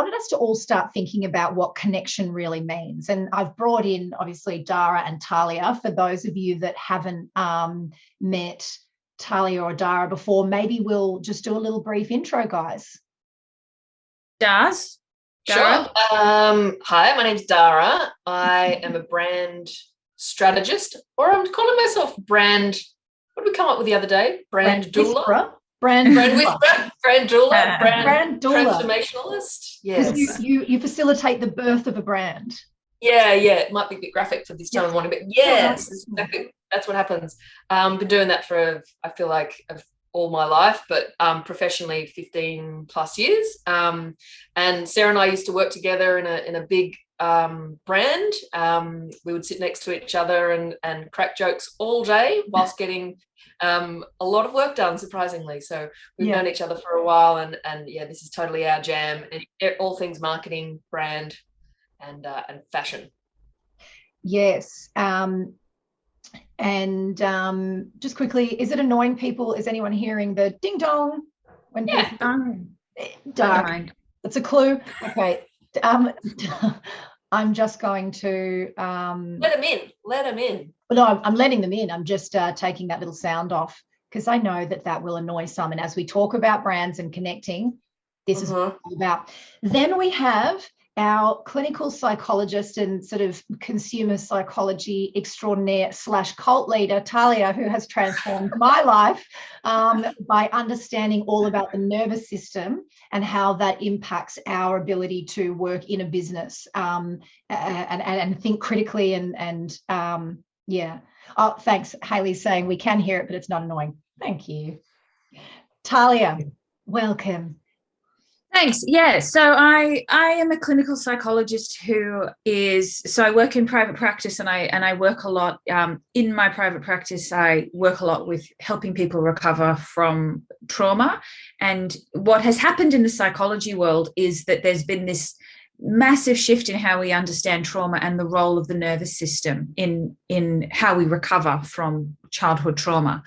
wanted us to all start thinking about what connection really means. And I've brought in, obviously, Dara and Talya. For those of you that haven't met Talya or Dara before, maybe we'll just do a little brief intro, guys. Dara? Sure. Hi, my name's Dara. I am a brand strategist, or I'm calling myself brand, what did we come up with the other day? Brand doula? Whisperer. Brand whisperer, brand doula, brand doula. Transformationalist. Yes. You facilitate the birth of a brand. Yeah, it might be a bit graphic for this time of morning, but yes, exactly. That's what happens. Been doing that for, I feel like, all my life, but professionally 15 plus years. And Sarah and I used to work together in a big brand. We would sit next to each other and crack jokes all day whilst getting a lot of work done, surprisingly. So we've known each other for a while, and this is totally our jam. And all things marketing, brand, and fashion. Yes. And just quickly, is it annoying people? Is anyone hearing the ding dong? When dark. That's a clue. Okay. I'm just going to let them in. Well, no, I'm letting them in. I'm just taking that little sound off because I know that will annoy some. And as we talk about brands and connecting, this is what it's about. Then we have our clinical psychologist and sort of consumer psychology extraordinaire / cult leader, Talya, who has transformed my life by understanding all about the nervous system and how that impacts our ability to work in a business and think critically and Oh, thanks. Hayley's saying we can hear it, but it's not annoying. Thank you. Talya, welcome. Thanks. Yeah. So I am a clinical psychologist I work in private practice, and I work a lot in my private practice. I work a lot with helping people recover from trauma. And what has happened in the psychology world is that there's been this massive shift in how we understand trauma and the role of the nervous system in how we recover from childhood trauma.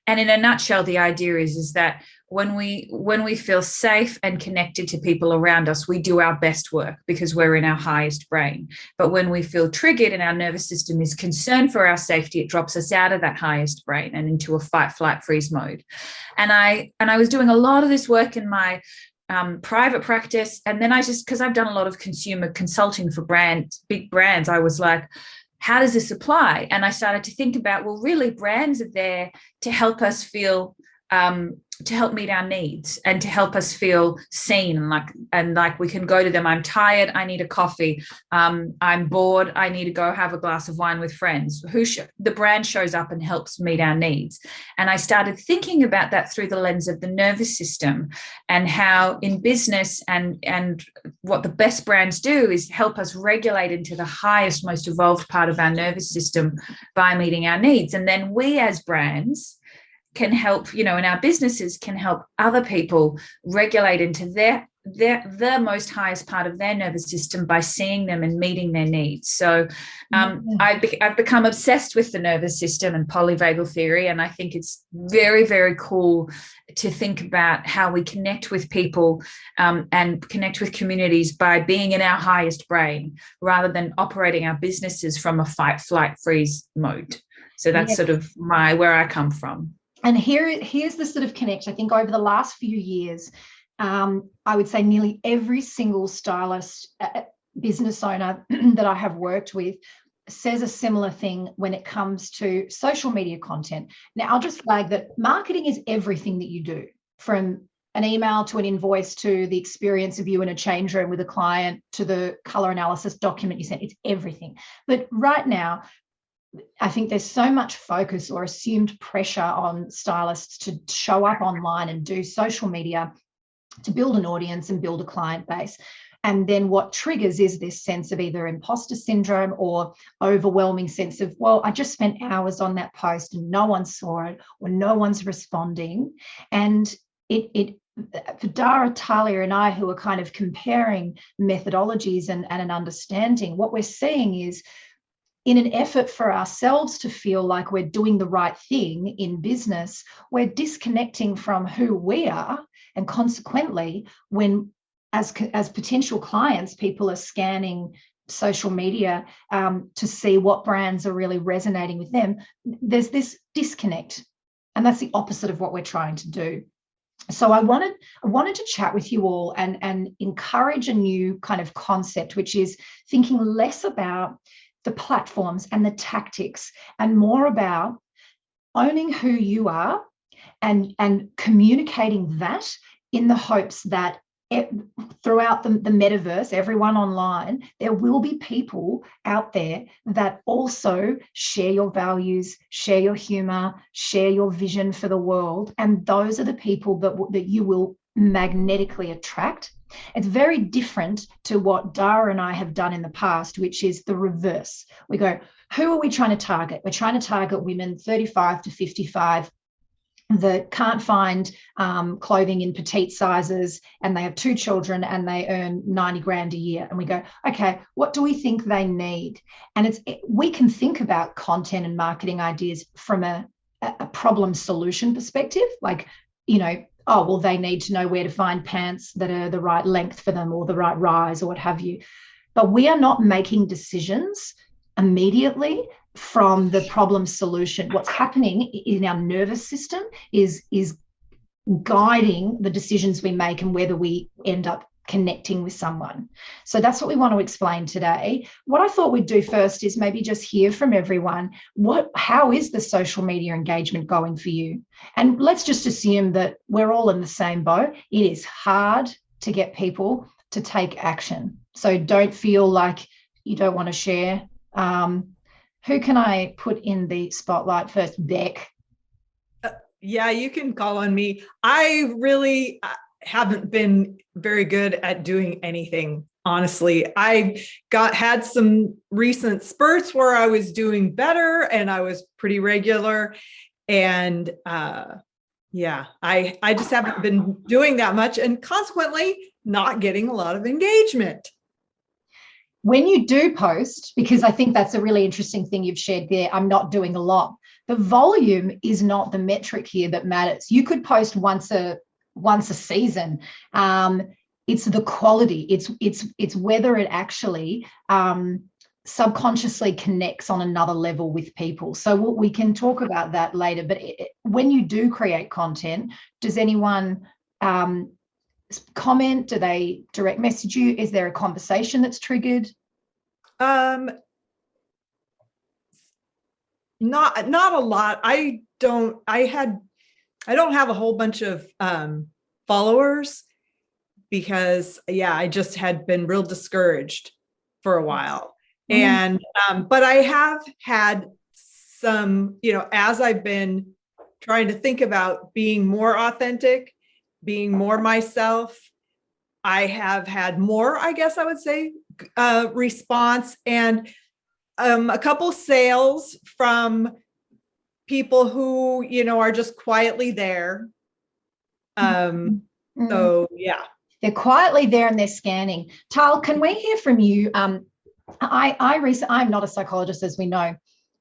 And in a nutshell, the idea is that when we feel safe and connected to people around us, we do our best work because we're in our highest brain. But when we feel triggered and our nervous system is concerned for our safety, it drops us out of that highest brain and into a fight, flight, freeze mode. And I was doing a lot of this work in my private practice, and then because I've done a lot of consumer consulting for big brands, I was like, how does this apply? And I started to think about, well, really, brands are there to help us feel to help meet our needs and to help us feel seen, like we can go to them. I'm tired, I need a coffee. I'm bored, I need to go have a glass of wine with friends. The brand shows up and helps meet our needs. And I started thinking about that through the lens of the nervous system, and how in business and what the best brands do is help us regulate into the highest, most evolved part of our nervous system by meeting our needs. And then we as brands can help, in our businesses, can help other people regulate into the most highest part of their nervous system by seeing them and meeting their needs. So I've become obsessed with the nervous system and polyvagal theory, and I think it's very, very cool to think about how we connect with people and connect with communities by being in our highest brain rather than operating our businesses from a fight, flight, freeze mode. So that's sort of where I come from. And here's the sort of connection. I think over the last few years, I would say nearly every single stylist, business owner that I have worked with says a similar thing when it comes to social media content. Now, I'll just flag that marketing is everything that you do, from an email to an invoice to the experience of you in a change room with a client to the color analysis document you sent. It's everything. But right now, I think there's so much focus or assumed pressure on stylists to show up online and do social media to build an audience and build a client base. And then what triggers is this sense of either imposter syndrome or overwhelming sense of, well, I just spent hours on that post and no one saw it or no one's responding. And for Dara, Talya and I, who are kind of comparing methodologies and an understanding, what we're seeing is, in an effort for ourselves to feel like we're doing the right thing in business, we're disconnecting from who we are. And consequently, when as potential clients, people are scanning social media to see what brands are really resonating with them. There's this disconnect, and that's the opposite of what we're trying to do. So I wanted to chat with you all and encourage a new kind of concept, which is thinking less about the platforms and the tactics and more about owning who you are and communicating that in the hopes that throughout the metaverse, everyone online, there will be people out there that also share your values, share your humor, share your vision for the world. And those are the people that you will magnetically attract. It's very different to what Dara and I have done in the past, which is the reverse. We go, who are we trying to target? We're trying to target women 35 to 55 that can't find clothing in petite sizes, and they have 2 children and they earn 90 grand a year. And we go, okay, what do we think they need? And we can think about content and marketing ideas from a problem solution perspective, like, you know, oh, well, they need to know where to find pants that are the right length for them or the right rise or what have you. But we are not making decisions immediately from the problem solution. What's happening in our nervous system is guiding the decisions we make and whether we end up connecting with someone. So that's what we want to explain today. What I thought we'd do first is maybe just hear from everyone. How is the social media engagement going for you? And let's just assume that we're all in the same boat. It is hard to get people to take action. So don't feel like you don't want to share. Who can I put in the spotlight first? Beck. Yeah, you can call on me. I really haven't been very good at doing anything, honestly. I had some recent spurts where I was doing better and I was pretty regular. And yeah, I just haven't been doing that much, and consequently not getting a lot of engagement. When you do post, because I think that's a really interesting thing you've shared there, I'm not doing a lot. The volume is not the metric here that matters. You could post once a season. It's the quality. It's whether it actually subconsciously connects on another level with people. So we can talk about that later. But when you do create content, does anyone comment? Do they direct message you? Is there a conversation that's triggered? Not a lot. I don't have a whole bunch of followers because I just had been real discouraged for a while. And but I have had some, as I've been trying to think about being more authentic, being more myself, I have had more, I guess I would say, response, and a couple sales from people who, are just quietly there. So yeah. They're quietly there and they're scanning. Tal, can we hear from you? I'm not a psychologist, as we know,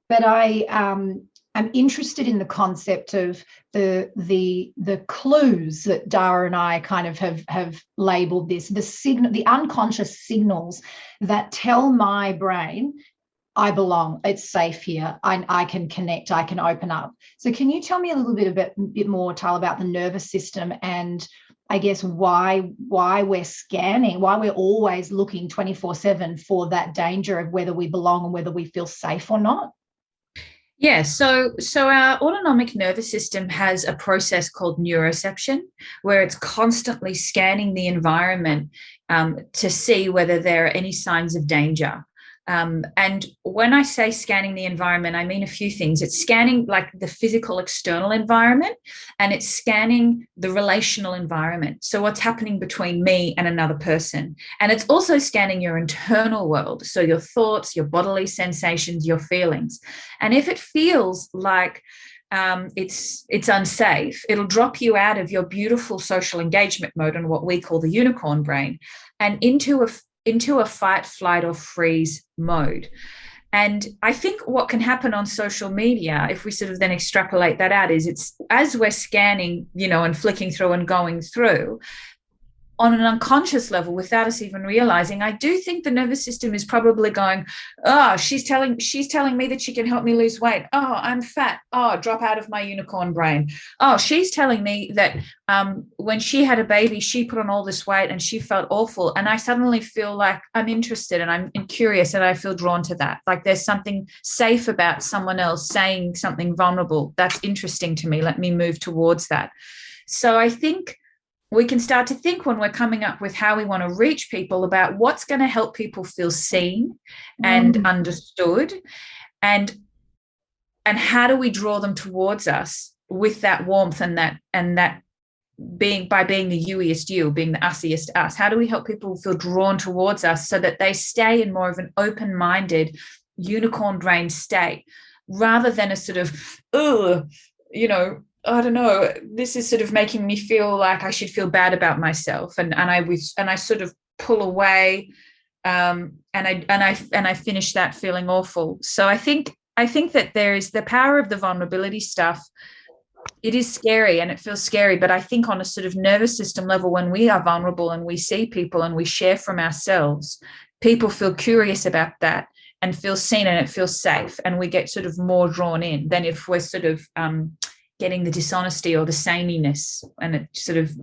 but I'm interested in the concept of the clues that Dara and I kind of have labeled this, the unconscious signals that tell my brain, I belong, it's safe here, I can connect, I can open up. So can you tell me a little bit more, Tal, about the nervous system and I guess why we're scanning, why we're always looking 24/7 for that danger of whether we belong and whether we feel safe or not? Yeah, so our autonomic nervous system has a process called neuroception, where it's constantly scanning the environment to see whether there are any signs of danger. And when I say scanning the environment, I mean a few things. It's scanning like the physical external environment, and it's scanning the relational environment. So what's happening between me and another person. And it's also scanning your internal world. So your thoughts, your bodily sensations, your feelings. And if it feels like it's unsafe, it'll drop you out of your beautiful social engagement mode and what we call the unicorn brain and into a fight, flight, or freeze mode. And I think what can happen on social media, if we sort of then extrapolate that out, is it's as we're scanning, and flicking through and going through, on an unconscious level, without us even realizing, I do think the nervous system is probably going, oh, she's telling me that she can help me lose weight. Oh, I'm fat. Oh, drop out of my unicorn brain. Oh, she's telling me that when she had a baby, she put on all this weight and she felt awful. And I suddenly feel like I'm interested and I'm curious and I feel drawn to that. Like there's something safe about someone else saying something vulnerable. That's interesting to me. Let me move towards that. So I think we can start to think when we're coming up with how we want to reach people about what's going to help people feel seen and understood, and how do we draw them towards us with that warmth and that being the youiest you, being the ussiest us. How do we help people feel drawn towards us so that they stay in more of an open-minded, unicorn brain state, rather than a sort of, I don't know, this is sort of making me feel like I should feel bad about myself, and I sort of pull away, and I finish that feeling awful. So I think that there is the power of the vulnerability stuff. It is scary and it feels scary, but I think on a sort of nervous system level, when we are vulnerable and we see people and we share from ourselves, people feel curious about that and feel seen, and it feels safe, and we get sort of more drawn in than if we're sort of getting the dishonesty or the sameness, and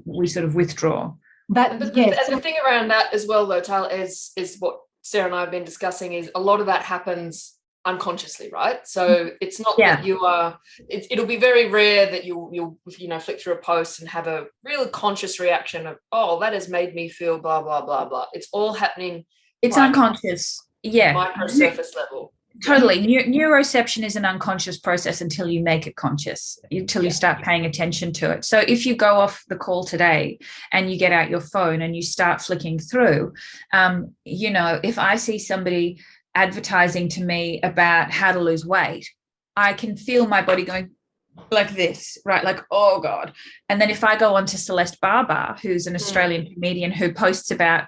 we withdraw. And the thing around that as well, though, Tal, is what Sarah and I have been discussing, is a lot of that happens unconsciously, right? So it's not that you are, it'll be very rare that you'll flick through a post and have a real conscious reaction of, oh, that has made me feel blah blah blah blah. It's all happening, it's unconscious, micro surface level. Totally. Neuroception is an unconscious process until you make it conscious, until you start paying attention to it. So if you go off the call today and you get out your phone and you start flicking through, if I see somebody advertising to me about how to lose weight, I can feel my body going like this, right? Like, oh God. And then if I go on to Celeste Barber, who's an Australian comedian who posts about,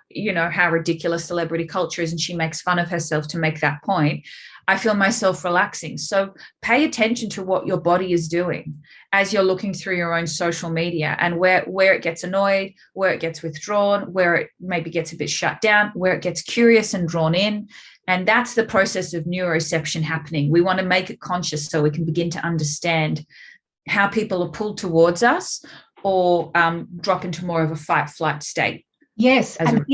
how ridiculous celebrity culture is, and she makes fun of herself to make that point, I feel myself relaxing. So pay attention to what your body is doing as you're looking through your own social media, and where it gets annoyed, where it gets withdrawn, where it maybe gets a bit shut down, where it gets curious and drawn in. And that's the process of neuroception happening. We want to make it conscious so we can begin to understand how people are pulled towards us or drop into more of a fight-flight state. Yes, and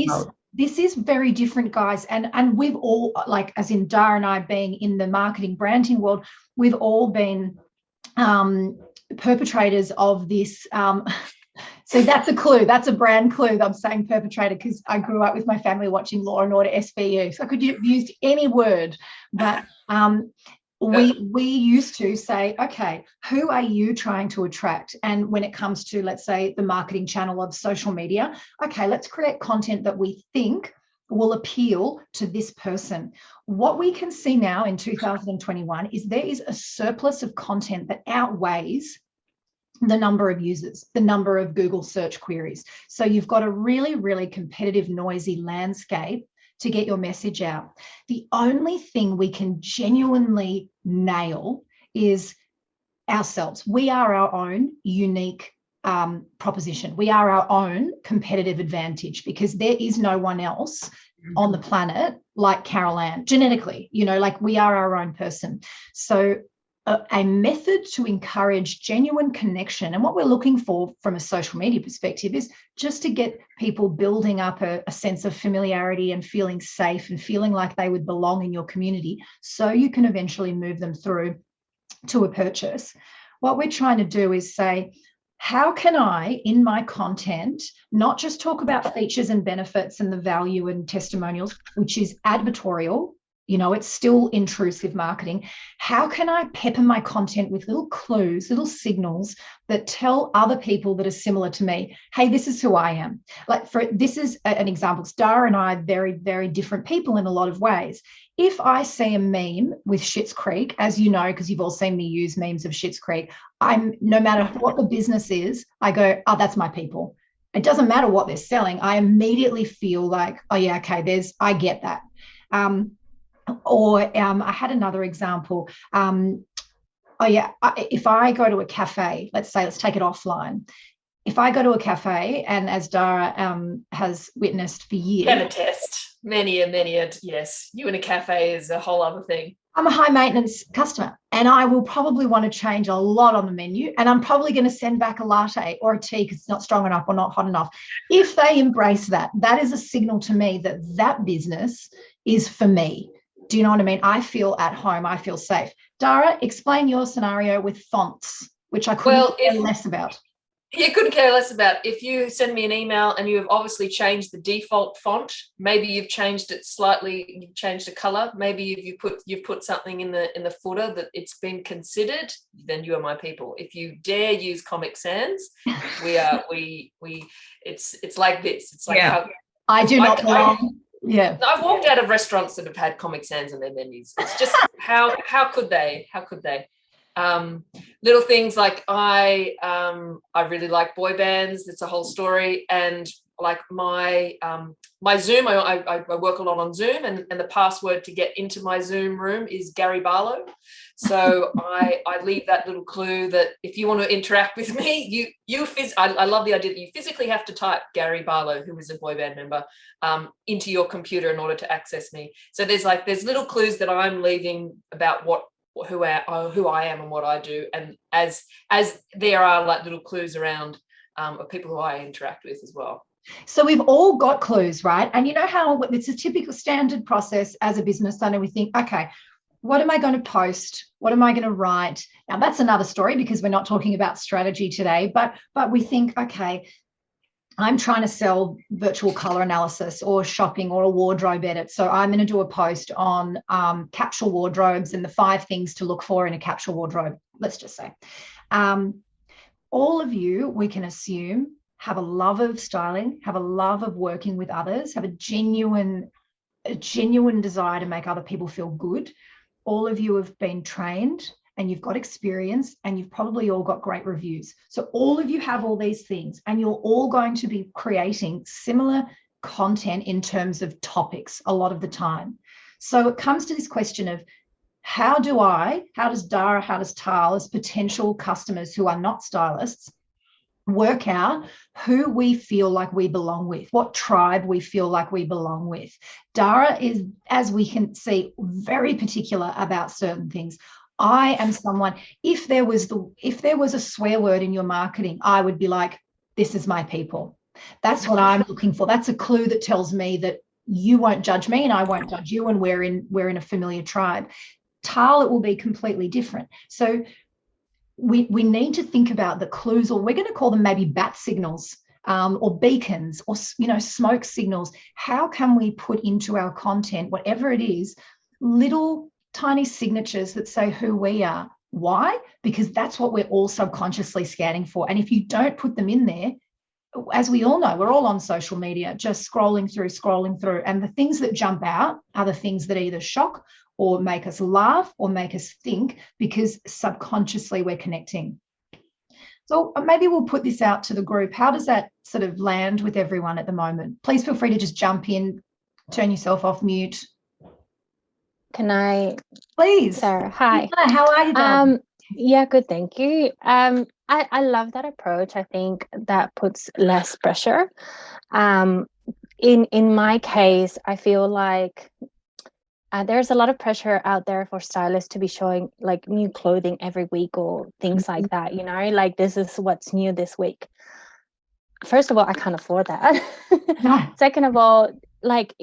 this is very different, guys. And we've all, like, as in Dara and I being in the marketing branding world, we've all been perpetrators of this. So that's a clue. That's a brand clue that I'm saying perpetrator, because I grew up with my family watching Law and Order SVU. So I could have used any word, but we used to say, okay, who are you trying to attract? And when it comes to, let's say, the marketing channel of social media, okay, let's create content that we think will appeal to this person. What we can see now in 2021 is there is a surplus of content that outweighs the number of users, the number of Google search queries. So you've got a really, really competitive, noisy landscape to get your message out. The only thing we can genuinely nail is ourselves. We are our own unique proposition. We are our own competitive advantage, because there is no one else on the planet like Carol Ann, genetically, like we are our own person. So a method to encourage genuine connection, and what we're looking for from a social media perspective, is just to get people building up a sense of familiarity and feeling safe and feeling like they would belong in your community, so you can eventually move them through to a purchase. What we're trying to do is say, how can I, in my content, not just talk about features and benefits and the value and testimonials, which is advertorial, it's still intrusive marketing. How can I pepper my content with little clues, little signals that tell other people that are similar to me, hey, this is who I am? This is an example. Dara and I are very, very different people in a lot of ways. If I see a meme with Schitt's Creek, as you know, because you've all seen me use memes of Schitt's Creek, no matter what the business is, I go, oh, that's my people. It doesn't matter what they're selling. I immediately feel like, oh yeah, okay, I get that. I had another example. If I go to a cafe, let's take it offline, if I go to a cafe, and as Dara has witnessed for years, can attest, many, yes, you in a cafe is a whole other thing. I'm a high maintenance customer, and I will probably want to change a lot on the menu, and I'm probably going to send back a latte or a tea because it's not strong enough or not hot enough. If they embrace that, that is a signal to me that that business is for me. Do you know what I mean? I feel at home. I feel safe. Dara, explain your scenario with fonts, which I couldn't care less about. You couldn't care less about. If you send me an email and you have obviously changed the default font, maybe you've changed it slightly, you've changed the color, maybe you've put something in the footer that it's been considered, then you are my people. If you dare use Comic Sans, it's like this. It's like how, I do not belong. Yeah, I've walked out of restaurants that have had Comic Sans in their menus. It's just how could they? Little things like I really like boy bands. It's a whole story. And like my Zoom, I work a lot on Zoom, and the password to get into my Zoom room is Gary Barlow. So I leave that little clue that if you want to interact with me, I love the idea that you physically have to type Gary Barlow, who is a boy band member, into your computer in order to access me. So there's little clues that I'm leaving about who I am and what I do, and as there are like little clues around of people who I interact with as well. So we've all got clues, right? And you know how it's a typical standard process as a business owner. We think, okay, what am I going to post? What am I going to write? Now that's another story because we're not talking about strategy today, but we think, okay, I'm trying to sell virtual color analysis or shopping or a wardrobe edit. So I'm going to do a post on capsule wardrobes and the 5 things to look for in a capsule wardrobe, let's just say. All of you, we can assume, have a love of styling, have a love of working with others, have a genuine desire to make other people feel good. All of you have been trained and you've got experience, and you've probably all got great reviews. So all of you have all these things, and you're all going to be creating similar content in terms of topics a lot of the time. So it comes to this question of how does Dara, how does Tal, as potential customers who are not stylists, work out who we feel like we belong with, what tribe we feel like we belong with. Dara is, as we can see, very particular about certain things. I am someone, if there was a swear word in your marketing, I would be like, this is my people. That's what I'm looking for. That's a clue that tells me that you won't judge me and I won't judge you, and we're in a familiar tribe. Tal, it will be completely different. So we need to think about the clues, or we're going to call them maybe bat signals, or beacons, or smoke signals. How can we put into our content, whatever it is, little tiny signatures that say who we are? Why? Because that's what we're all subconsciously scanning for. And if you don't put them in there, as we all know, we're all on social media, just scrolling through. And the things that jump out are the things that either shock or make us laugh or make us think, because subconsciously we're connecting. So maybe we'll put this out to the group. How does that sort of land with everyone at the moment? Please feel free to just jump in, turn yourself off mute. Can I? Please. Sarah, hi. Yeah, how are you doing? Yeah, good, thank you. I love that approach. I think that puts less pressure. In my case, I feel like there's a lot of pressure out there for stylists to be showing like new clothing every week or things like that, like this is what's new this week. First of all, I can't afford that. No. Second of all, like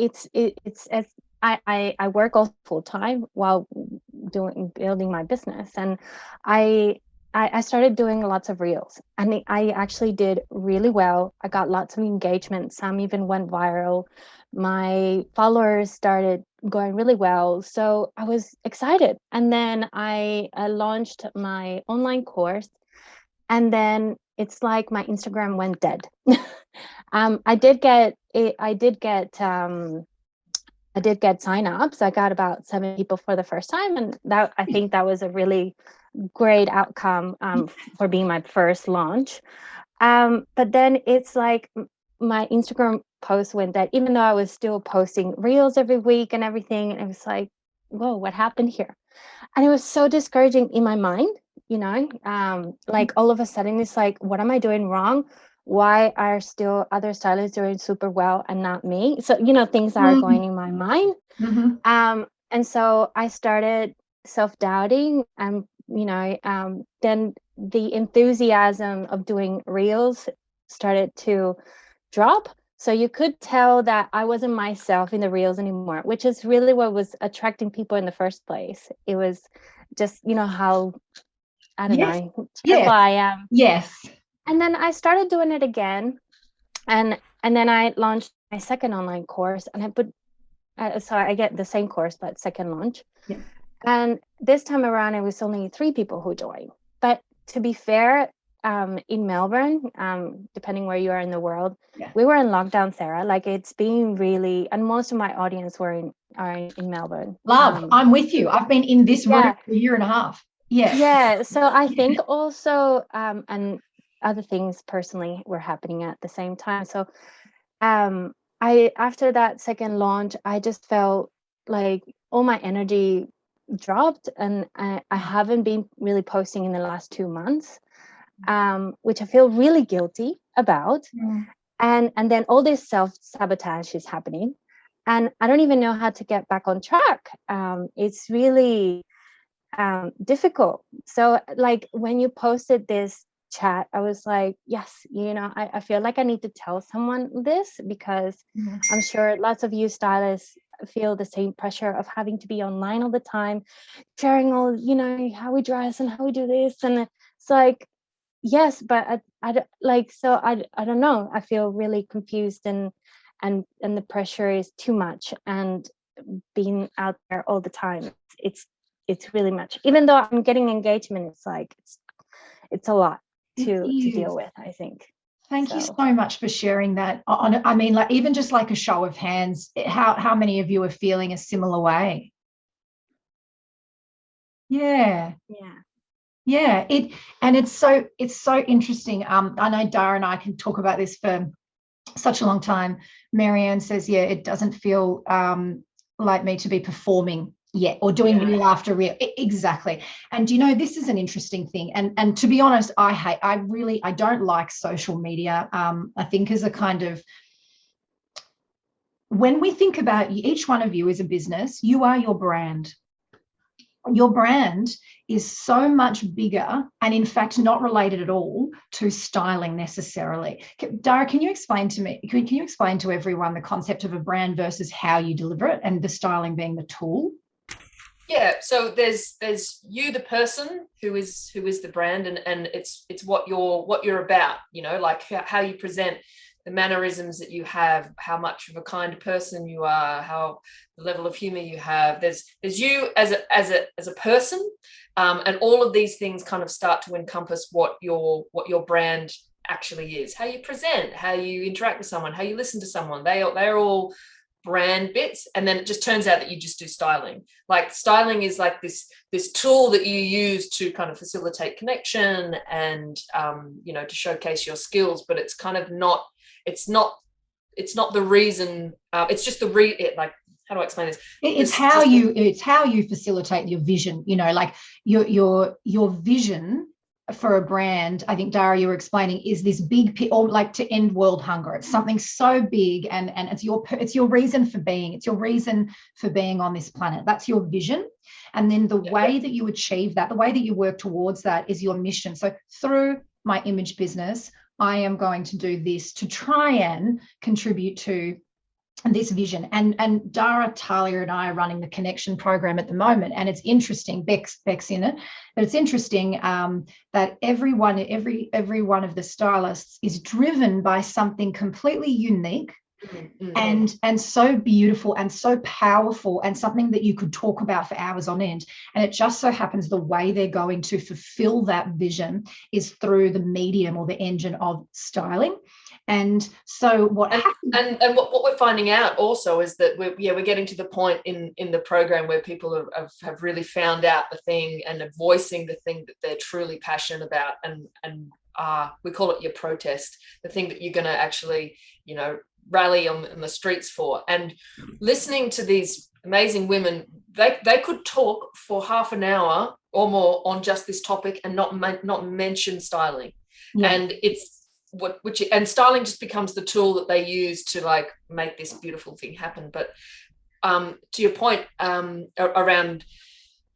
I work all full time while building my business, and I started doing lots of reels, and I actually did really well. I got lots of engagement. Some even went viral. My followers started going really well, so I was excited. And then I launched my online course, and then it's like my Instagram went dead. I did get signups. I got about 7 people for the first time, and I think that was a really great outcome for being my first launch. But then it's like my Instagram post went dead, even though I was still posting reels every week and everything. And it was like, whoa, what happened here? And it was so discouraging in my mind, you know, like all of a sudden it's like, what am I doing wrong? Why are still other stylists doing super well and not me? So, you know, things are going in my mind. And so I started self-doubting, and, you know, then the enthusiasm of doing reels started to drop. So you could tell that I wasn't myself in the reels anymore, which is really what was attracting people in the first place. It was just, you know, how, I don't know, terrible I am. Yes. And then I started doing it again. And then I launched my second online course, and I put, so I get the same course, but second launch. Yeah. And this time around, it was only 3 people who joined. But to be fair, in Melbourne, depending where you are in the world, we were in lockdown, Sarah. Like, it's been really, and most of my audience are in Melbourne. Love, I'm with you. I've been in this room for a year and a half. Yeah. So I think also, and other things personally were happening at the same time. So I, after that second launch, I just felt like all my energy dropped, and I haven't been really posting in the last 2 months, which I feel really guilty about. And then all this self-sabotage is happening, and I don't even know how to get back on track. It's really difficult. So like when you posted this chat, I was like, yes, you know, I feel like I need to tell someone this, because I'm sure lots of you stylists feel the same pressure of having to be online all the time, sharing all, you know, how we dress and how we do this. And it's like, yes, but I like, so I don't know. I feel really confused, and the pressure is too much, and being out there all the time, it's really much. Even though I'm getting engagement, it's like, it's a lot to deal with, I think. Thank you so much for sharing that. I mean, like, even just like a show of hands, how many of you are feeling a similar way? Yeah. It's so interesting. I know Dara and I can talk about this for such a long time. Marianne says, yeah, it doesn't feel like me to be performing yet, or doing reel after reel. Exactly. And you know, this is an interesting thing. And to be honest, I don't like social media. I think as a kind of, when we think about each one of you as a business, you are your brand. Your brand is so much bigger, and in fact not related at all to styling necessarily. Dara, can you explain to me, can you explain to everyone the concept of a brand versus how you deliver it, and the styling being the tool? Yeah, so there's you, the person, who is the brand, and it's what you're about, you know, like how you present, the mannerisms that you have, how much of a kind person you are, how the level of humor you have. There's you as a person, and all of these things kind of start to encompass what your brand actually is. How you present, how you interact with someone, how you listen to someone. They're all brand bits. And then it just turns out that you just do styling. Like, styling is like this tool that you use to kind of facilitate connection and you know, to showcase your skills, but it's kind of not, it's not the reason. It's just like, how do I explain this? It's how you facilitate your vision, you know, like your vision for a brand. I think, Dara, you were explaining, is this big, or like to end world hunger. It's something so big, and it's your reason for being. It's your reason for being on this planet. That's your vision. And then the way that you achieve that, the way that you work towards that, is your mission. So through my image business, I am going to do this to try and contribute to this vision. And Dara, Talya and I are running the connection program at the moment, and it's interesting. Beck's in it, but it's interesting that every one of the stylists is driven by something completely unique and so beautiful and so powerful, and something that you could talk about for hours on end. And it just so happens the way they're going to fulfill that vision is through the medium or the engine of styling. And so what happens, and what we're finding out also is that we're getting to the point in the program where people have really found out the thing and are voicing the thing that they're truly passionate about, and we call it your protest, the thing that you're going to actually, you know, rally on the streets for. And listening to these amazing women, they could talk for half an hour or more on just this topic and not mention styling. Yeah. And it's and styling just becomes the tool that they use to like make this beautiful thing happen. But to your point around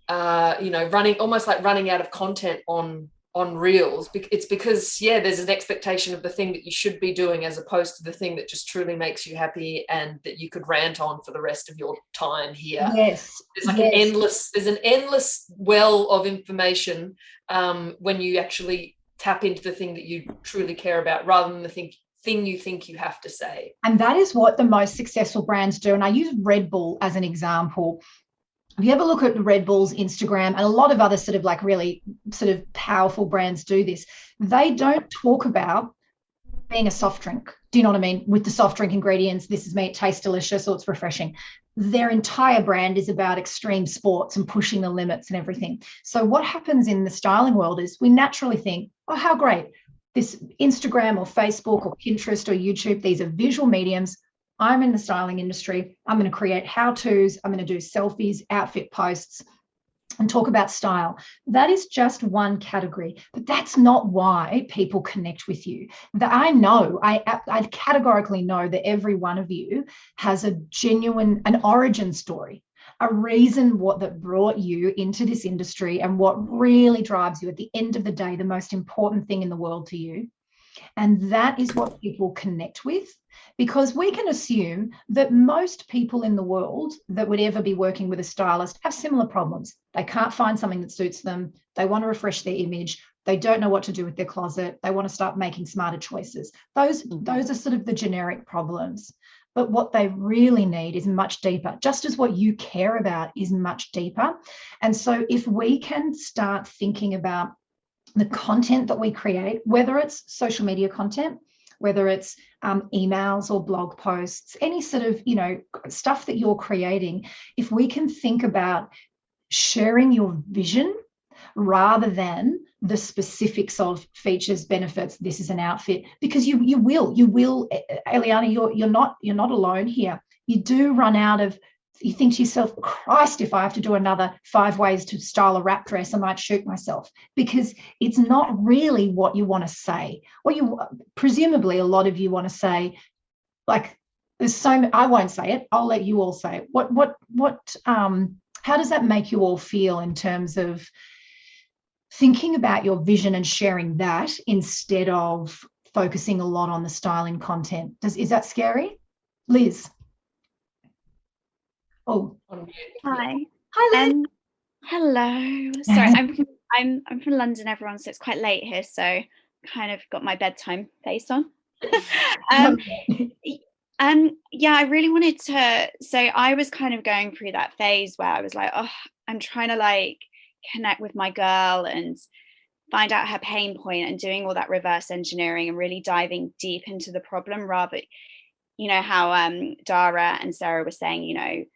running out of content on reels, it's because there's an expectation of the thing that you should be doing as opposed to the thing that just truly makes you happy and that you could rant on for the rest of your time here. Yes. There's like an endless well of information when you actually tap into the thing that you truly care about rather than the thing you think you have to say. And that is what the most successful brands do. And I use Red Bull as an example. If you ever look at Red Bull's Instagram, and a lot of other sort of like really sort of powerful brands do this, they don't talk about being a soft drink. Do you know what I mean? With the soft drink ingredients, this is me, it tastes delicious or it's refreshing. Their entire brand is about extreme sports and pushing the limits and everything. So what happens in the styling world is we naturally think, oh, how great. This Instagram or Facebook or Pinterest or YouTube, these are visual mediums. I'm in the styling industry. I'm going to create how-tos. I'm going to do selfies, outfit posts, and talk about style. That is just one category, but that's not why people connect with you. I categorically know that every one of you has an origin story, a reason that brought you into this industry and what really drives you at the end of the day, the most important thing in the world to you. And that is what people connect with, because we can assume that most people in the world that would ever be working with a stylist have similar problems. They can't find something that suits them. They want to refresh their image. They don't know what to do with their closet. They want to start making smarter choices. Those are sort of the generic problems. But what they really need is much deeper, just as what you care about is much deeper. And so if we can start thinking about the content that we create, whether it's social media content, whether it's emails or blog posts, any sort of, stuff that you're creating, if we can think about sharing your vision rather than the specifics of features, benefits, this is an outfit, because you will, Eliana, you're not alone here. You do run out of, you think to yourself, Christ, if I have to do another 5 ways to style a wrap dress, I might shoot myself, because it's not really what you want to say. Presumably a lot of you want to say, like, I won't say it, I'll let you all say it. How does that make you all feel in terms of thinking about your vision and sharing that instead of focusing a lot on the styling content? Is that scary? Liz? Oh, hi, Liz. Hello. Sorry, I'm from London, everyone, so it's quite late here, so kind of got my bedtime face on. I really wanted to. So I was kind of going through that phase where I was like, oh, I'm trying to like connect with my girl and find out her pain point and doing all that reverse engineering and really diving deep into the problem, rather, how Dara and Sarah were saying,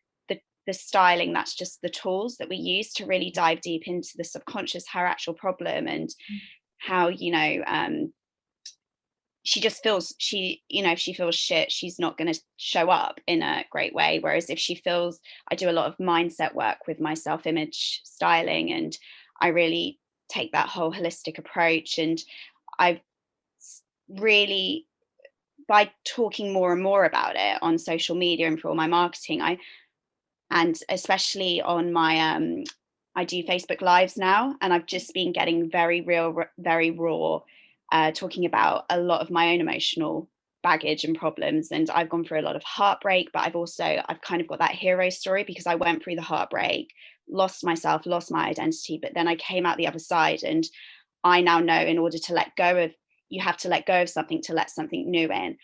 the styling, that's just the tools that we use to really dive deep into the subconscious, her actual problem, and how, she just feels if she feels shit, she's not going to show up in a great way. Whereas if she feels, I do a lot of mindset work with my self-image styling, and I really take that whole holistic approach. And I've really, by talking more and more about it on social media and for all my marketing, and especially on my, I do Facebook Lives now, and I've just been getting very real, very raw, talking about a lot of my own emotional baggage and problems. And I've gone through a lot of heartbreak, but I've kind of got that hero story, because I went through the heartbreak, lost myself, lost my identity, but then I came out the other side. And I now know, in order to let go of, you have to let go of something to let something new in.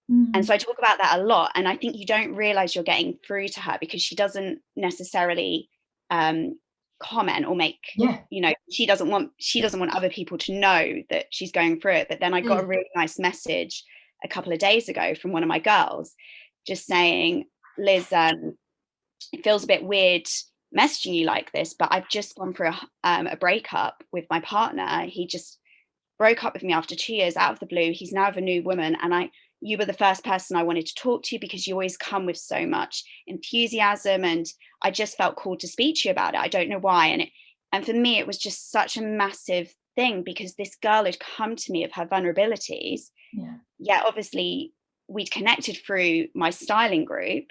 And so I talk about that a lot, and I think you don't realize you're getting through to her, because she doesn't necessarily comment or make, she doesn't want other people to know that she's going through it. But then I got a really nice message a couple of days ago from one of my girls, just saying, Liz, it feels a bit weird messaging you like this, but I've just gone through a breakup with my partner. He just broke up with me after 2 years out of the blue. He's now with a new woman, and you were the first person I wanted to talk to because you always come with so much enthusiasm, and I just felt called to speak to you about it. I don't know why. And for me, it was just such a massive thing because this girl had come to me of her vulnerabilities. Yeah, obviously we'd connected through my styling group,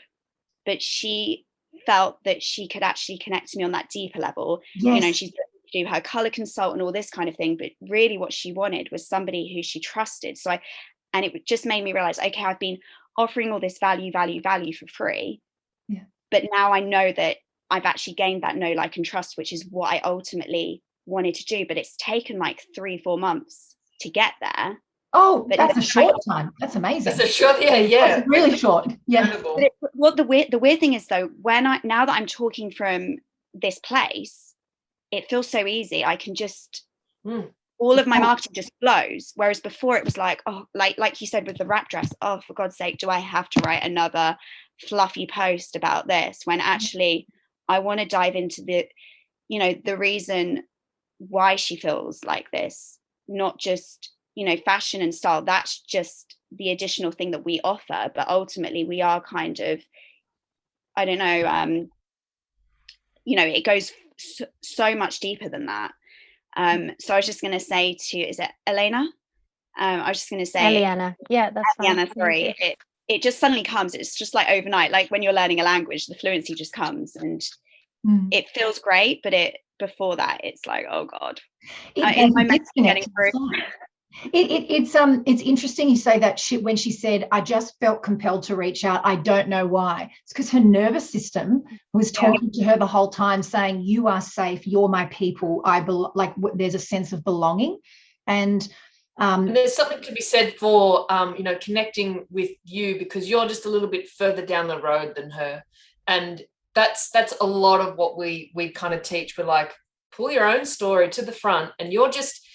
but she felt that she could actually connect to me on that deeper level. Yes. You know, she's do her color consult and all this kind of thing, but really what she wanted was somebody who she trusted. And it just made me realize, okay, I've been offering all this value for free, but now I know that I've actually gained that know, like, and trust, which is what I ultimately wanted to do. But it's taken like 3-4 months to get there. Oh, but that's a short time. That's amazing. That's a short, yeah. That's really short. Yeah. But the weird thing is though, now that I'm talking from this place, it feels so easy. I can just all of my marketing just flows. Whereas before it was like, oh, like you said with the wrap dress, oh, for God's sake, do I have to write another fluffy post about this? When actually I want to dive into the, you know, the reason why she feels like this, not just, you know, fashion and style. That's just the additional thing that we offer. But ultimately we are kind of, I don't know, you know, it goes so much deeper than that. So I was just going to say to, is it Elena? I was just going to say Eliana. Yeah, that's Eliana, fine. sorry. It just suddenly comes. It's just like overnight, like when you're learning a language, the fluency just comes, and it feels great. But before that, it's like, oh God, my mental getting through. It's interesting you say that when she said, I just felt compelled to reach out. I don't know why. It's because her nervous system was talking to her the whole time saying, you are safe. You're my people. There's a sense of belonging. And there's something to be said for, you know, connecting with you because you're just a little bit further down the road than her. And that's a lot of what we kind of teach. We're like, pull your own story to the front, and you're just,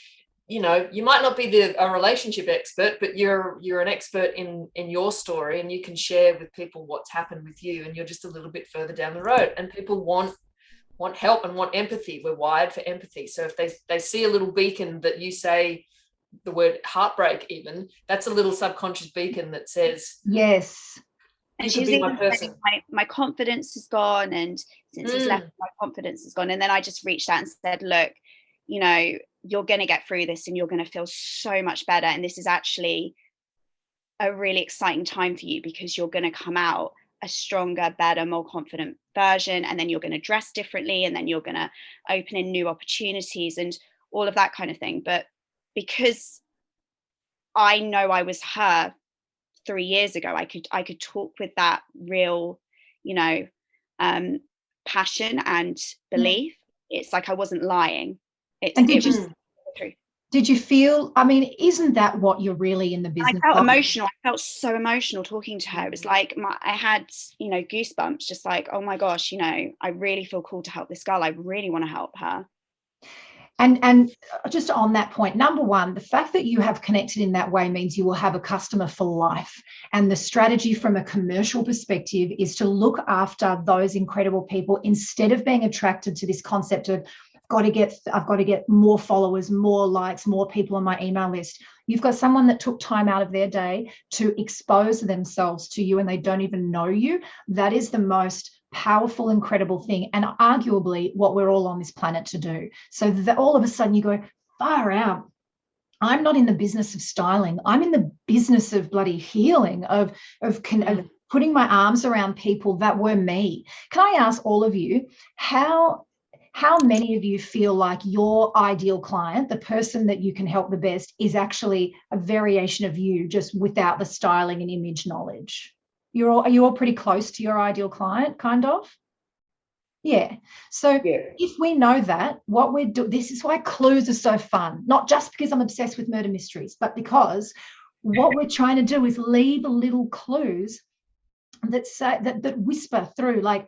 you know, you might not be a relationship expert, but you're an expert in your story, and you can share with people what's happened with you, and you're just a little bit further down the road. And people want help and want empathy. We're wired for empathy. So if they see a little beacon that you say the word heartbreak, even, that's a little subconscious beacon that says, yes. And she's even saying, my confidence is gone, and since he's left, my confidence is gone. And then I just reached out and said, look, you know, you're going to get through this and you're going to feel so much better. And this is actually a really exciting time for you because you're going to come out a stronger, better, more confident version. And then you're going to dress differently, and then you're going to open in new opportunities and all of that kind of thing. But because I know I was her 3 years ago, I could talk with that real, you know, passion and belief. It's like I wasn't lying. Did you feel, I mean, isn't that what you're really in the business I felt of? emotional. I felt so emotional talking to her. It was like I had, you know, goosebumps, just like, oh my gosh, you know, I really feel called to help this girl. I really want to help her. And just on that point, number one, the fact that you have connected in that way means you will have a customer for life. And the strategy from a commercial perspective is to look after those incredible people instead of being attracted to this concept of I've got to get more followers, more likes, more people on my email list. You've got someone that took time out of their day to expose themselves to you and they don't even know you. That is the most powerful, incredible thing, and arguably what we're all on this planet to do. So that all of a sudden you go, far out. I'm not in the business of styling. I'm in the business of bloody healing, of putting my arms around people that were me. Can I ask all of you, how many of you feel like your ideal client, the person that you can help the best, is actually a variation of you, just without the styling and image knowledge? Are you all pretty close to your ideal client, kind of? Yeah. So if we know that, what we're doing, this is why clues are so fun, not just because I'm obsessed with murder mysteries, but because what we're trying to do is leave little clues that say that whisper through, like,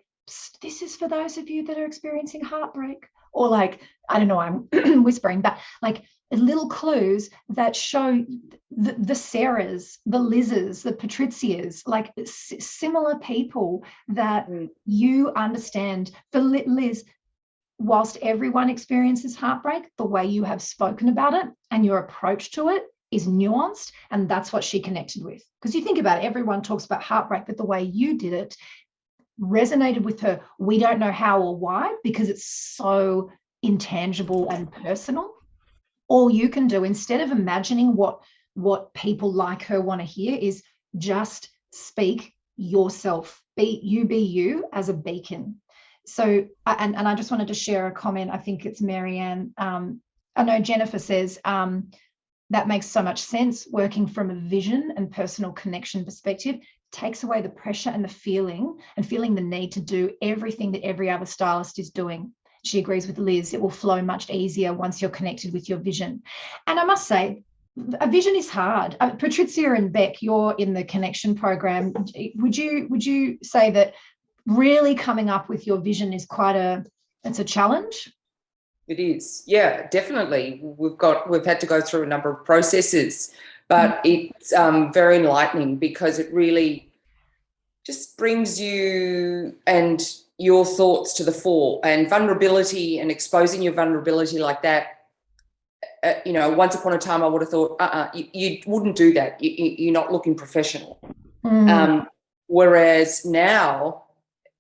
this is for those of you that are experiencing heartbreak, or like, I don't know, I'm whispering, but like little clues that show the Sarahs, the Liz's, the Patricias, like similar people that you understand. For Liz, whilst everyone experiences heartbreak, the way you have spoken about it and your approach to it is nuanced, and that's what she connected with. Because you think about it, everyone talks about heartbreak, but the way you did it resonated with her. We don't know how or why, because it's so intangible and personal. All you can do, instead of imagining what people like her want to hear, is just speak yourself. Be you as a beacon. So, and I just wanted to share a comment. I think it's Marianne. I know Jennifer says, that makes so much sense. Working from a vision and personal connection perspective takes away the pressure and the feeling the need to do everything that every other stylist is doing. She agrees with Liz. It will flow much easier once you're connected with your vision. And I must say, a vision is hard. Patricia and Beck, you're in the connection program. Would you say that really coming up with your vision is it's a challenge? It is, yeah, definitely. We've had to go through a number of processes, but it's very enlightening, because it really just brings you and your thoughts to the fore, and vulnerability, and exposing your vulnerability like that. Once upon a time, I would have thought, you wouldn't do that. You're not looking professional. Whereas now,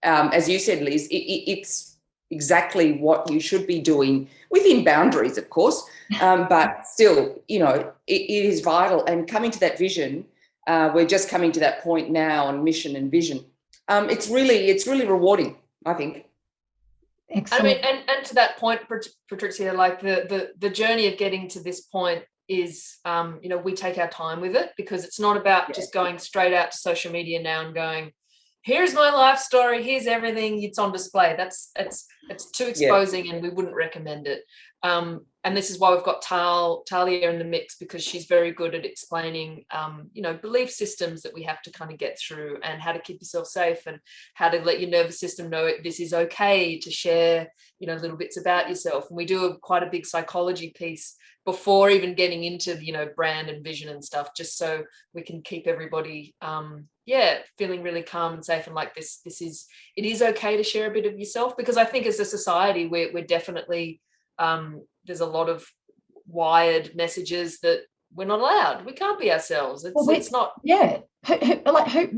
as you said, Liz, it's exactly what you should be doing, within boundaries, of course, but still, it is vital. And coming to that vision, we're just coming to that point now on mission and vision. It's really rewarding, I think. Excellent. I mean, and to that point, Patricia, like the journey of getting to this point is, we take our time with it, because it's not about just going straight out to social media now and going, here's my life story, here's everything, it's on display. It's too exposing, and we wouldn't recommend it. And this is why we've got Talya in the mix, because she's very good at explaining, belief systems that we have to kind of get through, and how to keep yourself safe, and how to let your nervous system know this is okay to share, little bits about yourself. And we do quite a big psychology piece before even getting into, brand and vision and stuff, just so we can keep everybody, feeling really calm and safe, and like it is okay to share a bit of yourself, because I think as a society, we're definitely, there's a lot of wired messages that we're not allowed. We can't be ourselves. It's not. Yeah.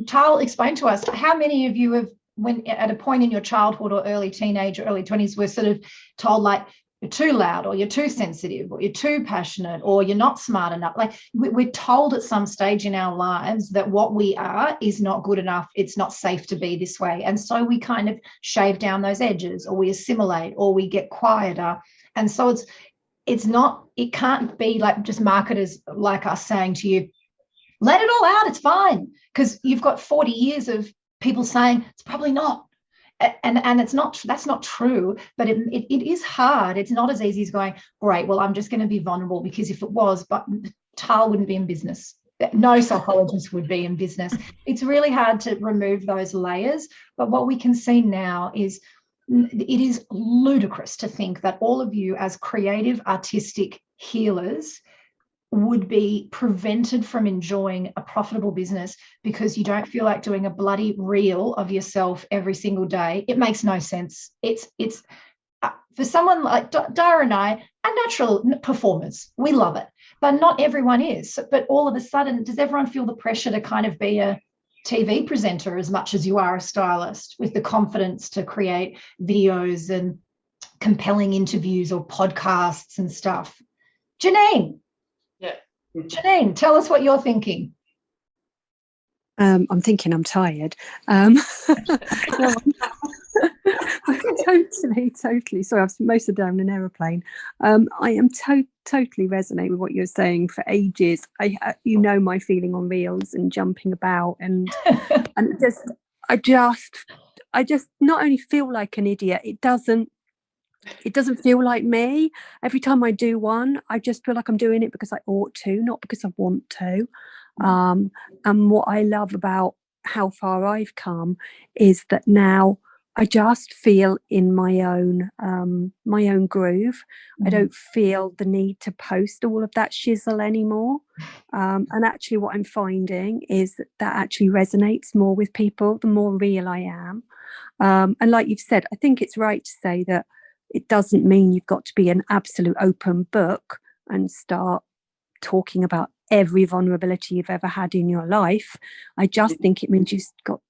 Tal, explain to us, how many of you have, when at a point in your childhood or early teenage or early 20s, were sort of told, like, you're too loud, or you're too sensitive, or you're too passionate, or you're not smart enough? Like, we're told at some stage in our lives that what we are is not good enough. It's not safe to be this way. And so we kind of shave down those edges, or we assimilate, or we get quieter. And so it can't be like just marketers like us saying to you, let it all out, it's fine. Because you've got 40 years of people saying it's probably not. And it's not, that's not true, but it is hard. It's not as easy as going, great, well, I'm just going to be vulnerable, because if it was, but Tal wouldn't be in business. No psychologist would be in business. It's really hard to remove those layers. But what we can see now is, it is ludicrous to think that all of you, as creative, artistic healers, would be prevented from enjoying a profitable business because you don't feel like doing a bloody reel of yourself every single day. It makes no sense. It's for someone like Dara and I are natural performers. We love it, but not everyone is. But all of a sudden, does everyone feel the pressure to kind of be a TV presenter as much as you are a stylist, with the confidence to create videos and compelling interviews or podcasts and stuff? Janine. Yeah. Janine, tell us what you're thinking. I'm thinking I'm tired. Totally. Sorry, I've most of the day in an aeroplane. I am totally resonate with what you're saying. For ages, my feeling on reels and jumping about, and I just not only feel like an idiot. It doesn't feel like me. Every time I do one, I just feel like I'm doing it because I ought to, not because I want to. And what I love about how far I've come is that now I just feel in my own groove. I don't feel the need to post all of that shizzle anymore. And actually what I'm finding is that actually resonates more with people the more real I am. And like you've said, I think it's right to say that it doesn't mean you've got to be an absolute open book and start talking about every vulnerability you've ever had in your life. I just think it means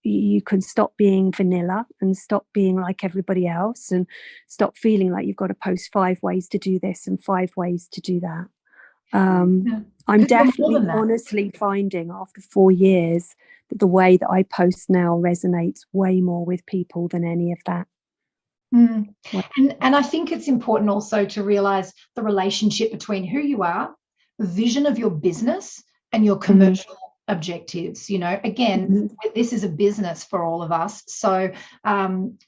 you can stop being vanilla and stop being like everybody else, and stop feeling like you've got to post 5 ways to do this and 5 ways to do that. I'm definitely honestly finding after 4 years that the way that I post now resonates way more with people than any of that. And I think it's important also to realize the relationship between who you are, the vision of your business, and your commercial objectives. You know, again, this is a business for all of us. So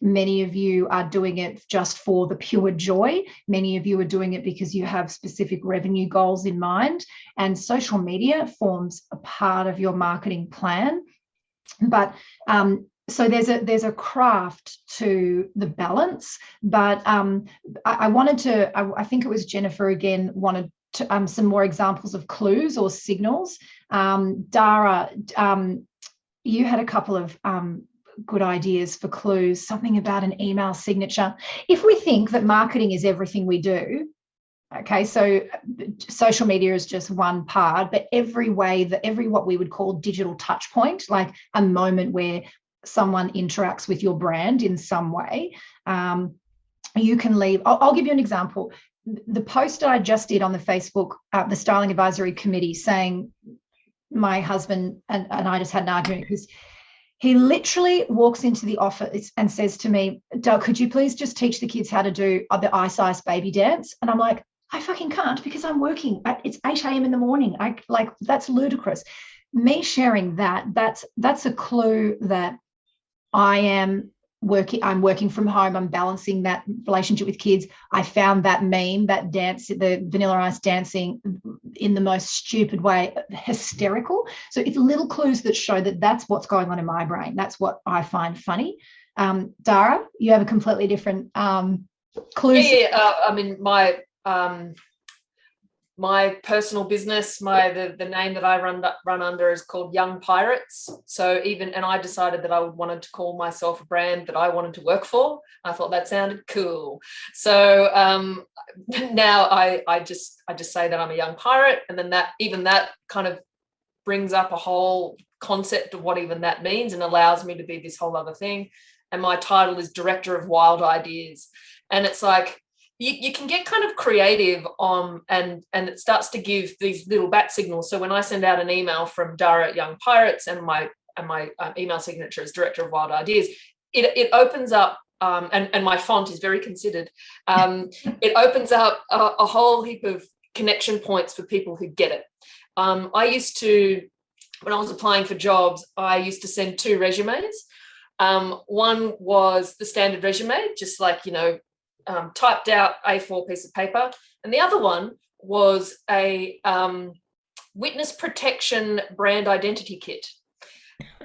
many of you are doing it just for the pure joy. Many of you are doing it because you have specific revenue goals in mind, and social media forms a part of your marketing plan. But so there's a craft to the balance. But I wanted to, I think it was Jennifer again wanted to, some more examples of clues or signals. Dara, you had a couple of good ideas for clues, something about an email signature. If we think that marketing is everything we do, okay, so social media is just one part, but every what we would call digital touch point, like a moment where someone interacts with your brand in some way, you can leave. I'll give you an example. The post that I just did on the Facebook, the Styling Advisory Committee, saying my husband and I just had an argument because he literally walks into the office and says to me, "Doug, could you please just teach the kids how to do the ice baby dance?" And I'm like, I fucking can't because I'm working. It's 8 a.m. in the morning. That's ludicrous. Me sharing that's a clue that I'm working from home. I'm balancing that relationship with kids. I found that meme, that dance, the Vanilla Ice dancing in the most stupid way, hysterical. So it's little clues that show that that's what's going on in my brain. That's what I find funny. Dara, you have a completely different clues. Yeah, I mean, my personal business, the name that I run under is called Young Pirates. So and I decided that I wanted to call myself a brand that I wanted to work for. I thought that sounded cool. So now I just say that I'm a young pirate, and then that kind of brings up a whole concept of what even that means and allows me to be this whole other thing. And my title is Director of Wild Ideas. And it's like, you can get kind of creative and it starts to give these little bat signals. So when I send out an email from Dara at Young Pirates and my email signature is Director of Wild Ideas, it opens up, and my font is very considered, it opens up a whole heap of connection points for people who get it. I used to, when I was applying for jobs, I used to send 2 resumes. One was the standard resume, just like, typed out A4 piece of paper, and the other one was a witness protection brand identity kit.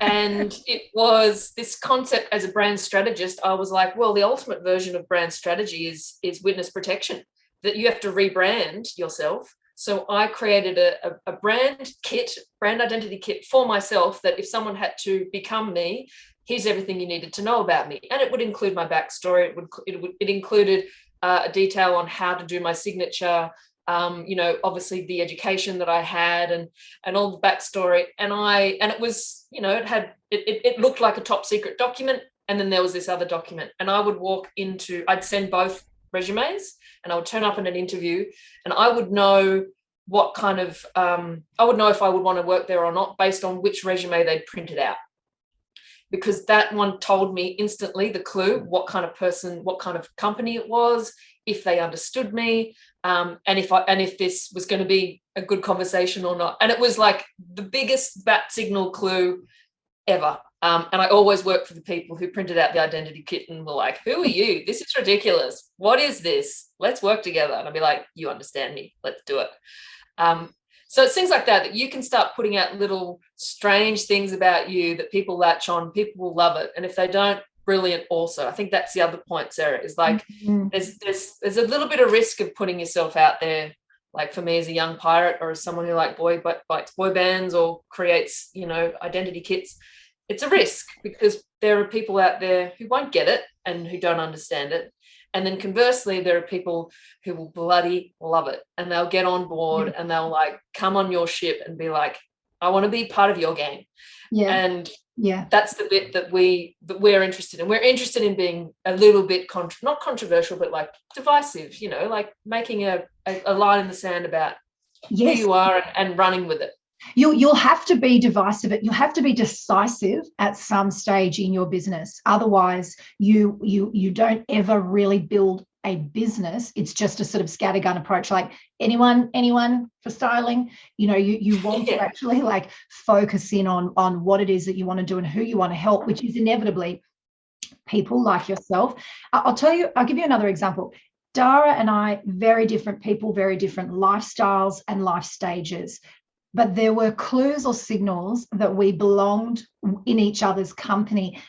And it was this concept. As a brand strategist, I was like, well, the ultimate version of brand strategy is witness protection, that you have to rebrand yourself. So I created a brand identity kit for myself, that if someone had to become me, here's everything you needed to know about me. And it would include my backstory. It included a detail on how to do my signature, obviously the education that I had and all the backstory. And it was, it looked like a top secret document. And then there was this other document, and I'd send both resumes, and I would turn up in an interview, and I would know what kind of, I would know if I would want to work there or not based on which resume they'd printed out. Because that one told me instantly the clue, what kind of person, what kind of company it was, if they understood me, and if this was going to be a good conversation or not. And it was like the biggest bat signal clue ever. And I always work for the people who printed out the identity kit and were like, "Who are you? This is ridiculous. What is this? Let's work together." And I'd be like, "You understand me. Let's do it." So it's things like that you can start putting out little strange things about you that people latch on, people will love it. And if they don't, brilliant also. I think that's the other point, Sarah, is like there's a little bit of risk of putting yourself out there. Like for me as a young pirate, or as someone who likes boy bands or creates, identity kits, it's a risk because there are people out there who won't get it and who don't understand it. And then conversely, there are people who will bloody love it, and they'll get on board and they'll like come on your ship and be like, I want to be part of your game. Yeah. And that's the bit that we're interested in. We're interested in being a little bit not controversial, but like divisive, you know, like making a line in the sand about who you are and running with it. You'll have to be divisive. You'll have to be decisive at some stage in your business. Otherwise, you don't ever really build a business. It's just a sort of scattergun approach, like anyone for styling. You know, you want to actually like focus in on what it is that you want to do and who you want to help, which is inevitably people like yourself. I'll give you another example. Dara and I, very different people, very different lifestyles and life stages. But there were clues or signals that we belonged in each other's company.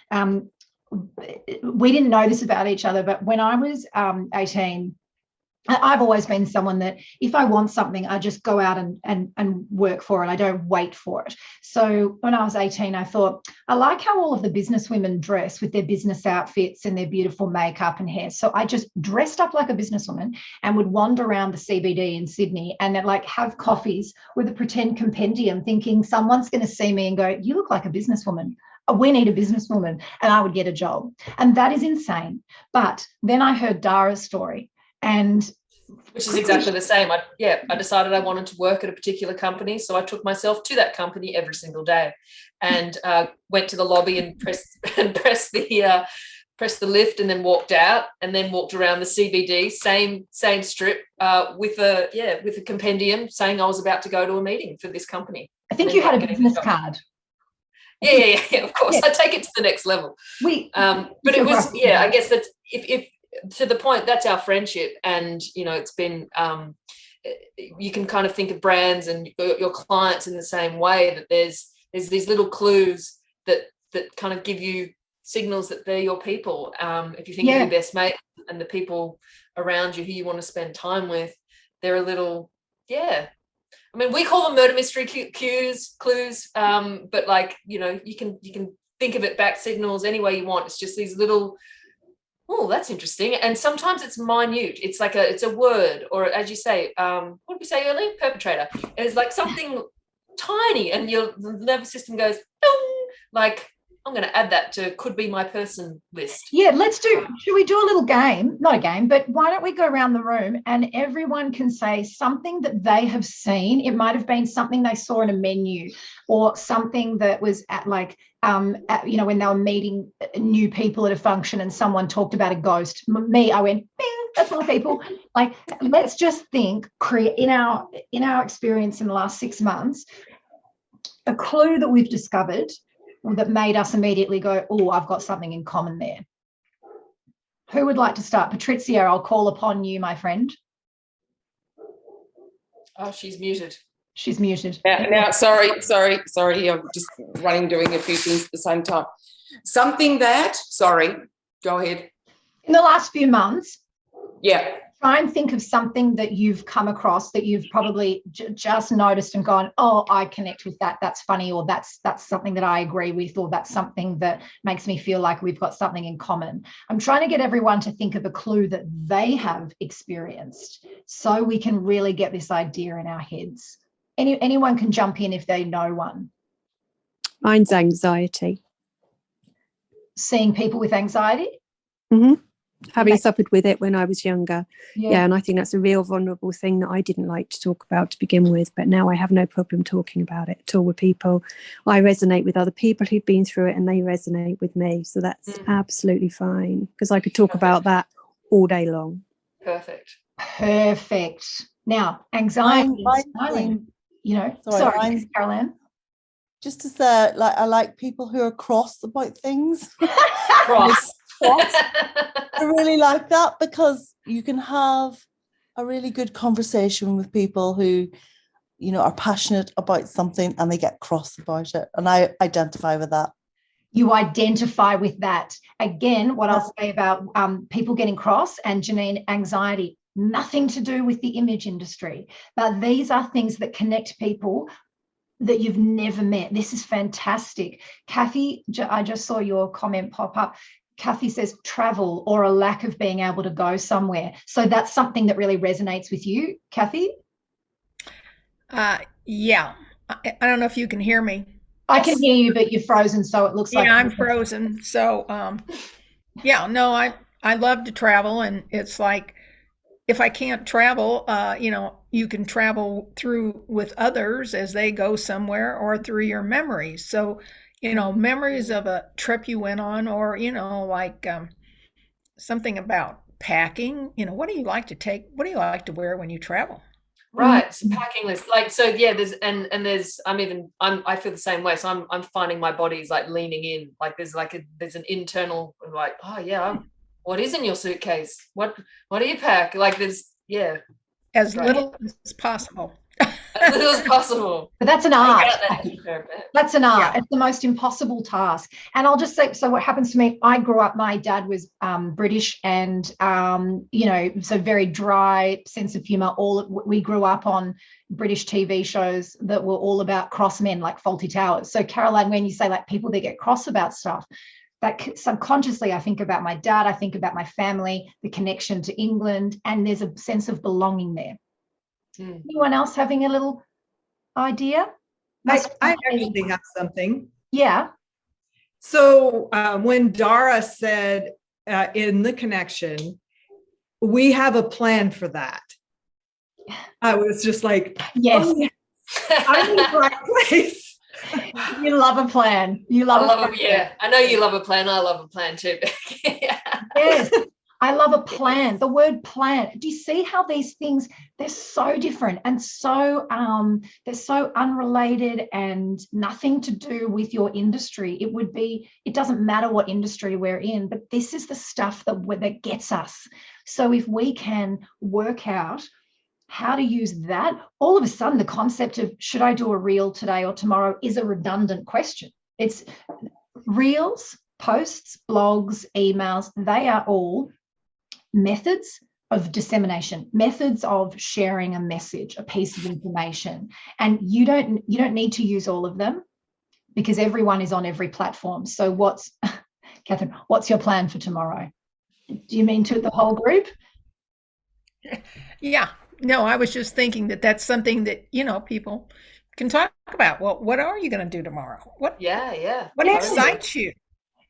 We didn't know this about each other, but when I was 18, I've always been someone that if I want something, I just go out and work for it. I don't wait for it. So when I was 18, I thought, I like how all of the business women dress with their business outfits and their beautiful makeup and hair. So I just dressed up like a businesswoman and would wander around the CBD in Sydney and then like have coffees with a pretend compendium, thinking someone's going to see me and go, you look like a businesswoman. We need a businesswoman, and I would get a job. And that is insane. But then I heard Dara's story, and which is exactly the same. I decided I wanted to work at a particular company, so I took myself to that company every single day, and went to the lobby and pressed the lift, and then walked out, and then walked around the CBD, same strip, with a compendium saying I was about to go to a meeting for this company. I think you had a business card. Yeah, of course. I take it to the next level. But it was, I guess that's if to the point, that's our friendship. And, you know, it's been, you can kind of think of brands and your clients in the same way, that there's these little clues that kind of give you signals that they're your people. If you think of your best mate and the people around you who you want to spend time with, they're a little, I mean, we call them murder mystery clues, but like, you know, you can think of it back signals any way you want. It's just these little, oh, that's interesting. And sometimes it's minute. It's like it's a word, or as you say, what did we say earlier? Perpetrator. And it's like something tiny, and your nervous system goes, dong, like, I'm going to add that to could be my person list. Yeah, should we do a little game? Not a game, but why don't we go around the room and everyone can say something that they have seen. It might have been something they saw in a menu, or something that was at like, you know, when they were meeting new people at a function and someone talked about a ghost. Me, I went, bing, that's my people. Like, let's just think, in our experience in the last 6 months, a clue that we've discovered that made us immediately go, oh, I've got something in common there. Who would like to start? Patrizia, I'll call upon you, my friend. Oh, she's muted. She's muted. Now, sorry. I'm just doing a few things at the same time. Go ahead. In the last few months, try and think of something that you've come across that you've probably just noticed and gone, oh, I connect with that. That's funny, or that's something that I agree with, or that's something that makes me feel like we've got something in common. I'm trying to get everyone to think of a clue that they have experienced so we can really get this idea in our heads. Anyone can jump in if they know one. Mine's anxiety. Seeing people with anxiety? Mm-hmm. Having suffered with it when I was younger. Yeah, and I think that's a real vulnerable thing that I didn't like to talk about to begin with, but now I have no problem talking about it at all with people. I resonate with other people who've been through it, and they resonate with me, so that's absolutely fine, because I could talk about that all day long. Perfect. Now, anxiety and smiling, you know, sorry Caroline. Just to say, like, I like people who are cross about things. Cross. I really like that, because you can have a really good conversation with people who, you know, are passionate about something and they get cross about it. And I identify with that. You identify with that. Again, what I'll say about people getting cross, and Janine, anxiety, nothing to do with the image industry. But these are things that connect people that you've never met. This is fantastic. Kathy, I just saw your comment pop up. Kathy says travel or a lack of being able to go somewhere. So that's something that really resonates with you, Kathy? Yeah. I don't know if you can hear me. I can hear you, but you're frozen, so it looks like... Yeah, I'm frozen. So, yeah, no, I love to travel, and it's like, if I can't travel, you can travel through with others as they go somewhere, or through your memories. So, memories of a trip you went on, or, like something about packing, what do you like to take? What do you like to wear when you travel? Right. So packing list. Like, so yeah, there's I feel the same way. So I'm finding my body's like leaning in, like there's an internal like, oh yeah, what is in your suitcase? What do you pack? Like there's, yeah. As little as possible. As little as possible. But that's an art. That's an art. Yeah. It's the most impossible task. And I'll just say, so what happens to me, I grew up, my dad was British and, so very dry sense of humor. We grew up on British TV shows that were all about cross men, like Faulty Towers. So Caroline, when you say like people that get cross about stuff, that subconsciously I think about my dad, I think about my family, the connection to England, and there's a sense of belonging there. Anyone else having a little idea? I actually have something. Yeah. So when Dara said in the connection, we have a plan for that, I was just like, yes, oh, yes. I'm in the right place. You love a plan. You love a plan. Yeah, I know you love a plan. I love a plan too. Yeah. Yes, I love a plan. The word plan. Do you see how these things, they're so different and so they're so unrelated and nothing to do with your industry. It doesn't matter what industry we're in, but this is the stuff that gets us. So if we can work out how to use that, all of a sudden the concept of should I do a reel today or tomorrow is a redundant question. It's reels, posts, blogs, emails, they are all methods of dissemination, methods of sharing a message, a piece of information. And you don't need to use all of them because everyone is on every platform. So Catherine, what's your plan for tomorrow? Do you mean to the whole group? Yeah. No, I was just thinking that that's something that, people can talk about. Well, what are you going to do tomorrow? What excites you?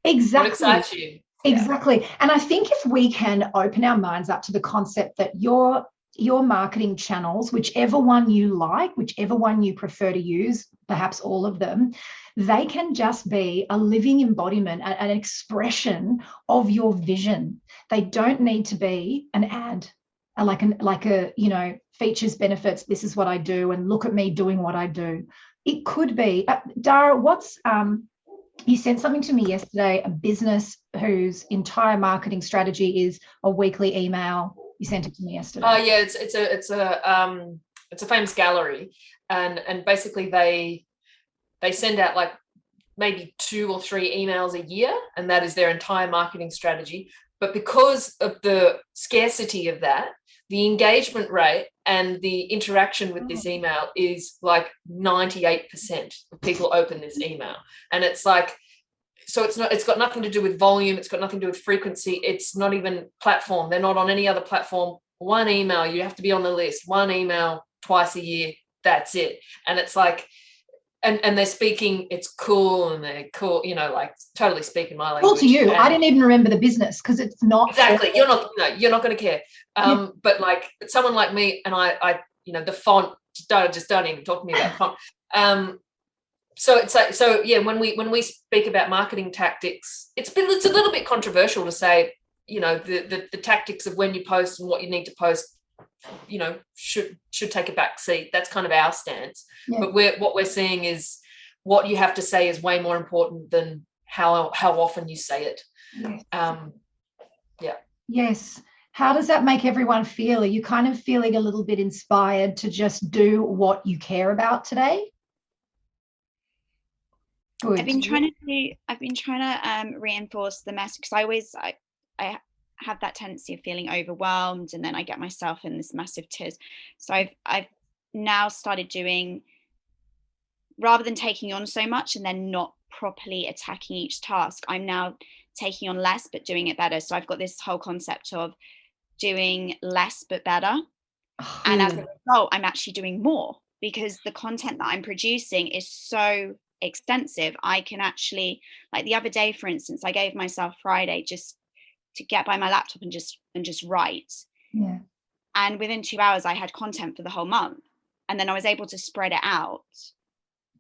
Exactly. What excites you? Exactly. And I think if we can open our minds up to the concept that your marketing channels, whichever one you like, whichever one you prefer to use, perhaps all of them, they can just be a living embodiment, an expression of your vision. They don't need to be an ad. Like a features, benefits, this is what I do, and look at me doing what I do. It could be, Dara, you sent something to me yesterday, a business whose entire marketing strategy is a weekly email. You sent it to me yesterday. Oh yeah, it's a famous gallery, and basically they send out like maybe 2 or 3 emails a year, and that is their entire marketing strategy. But because of the scarcity of that, the engagement rate and the interaction with this email is like 98% of people open this email. And it's like, so it's got nothing to do with volume. It's got nothing to do with frequency. It's not even platform. They're not on any other platform. One email, you have to be on the list. One email twice a year. That's it. And it's like, and they're speaking, it's cool, and they're cool, like totally speaking my language. Cool to you. I didn't even remember the business because it's not exactly. You're not going to care. But someone like me, and I the font, just don't even talk to me about font. So it's like, so yeah, when we speak about marketing tactics, it's a little bit controversial to say, the tactics of when you post and what you need to post, should take a back seat. That's kind of our stance. Yeah. But what we're seeing is what you have to say is way more important than how often you say it. Yes. Yes. How does that make everyone feel? Are you kind of feeling a little bit inspired to just do what you care about today? Good. I've been trying to reinforce the message, because I have that tendency of feeling overwhelmed, and then I get myself in this massive tears. So I've now started doing, rather than taking on so much and then not properly attacking each task, I'm now taking on less but doing it better. So I've got this whole concept of doing less but better. And as a result, I'm actually doing more, because the content that I'm producing is so extensive. I can actually, like the other day, for instance, I gave myself Friday just to get by my laptop and just write. Yeah. And within 2 hours, I had content for the whole month. And then I was able to spread it out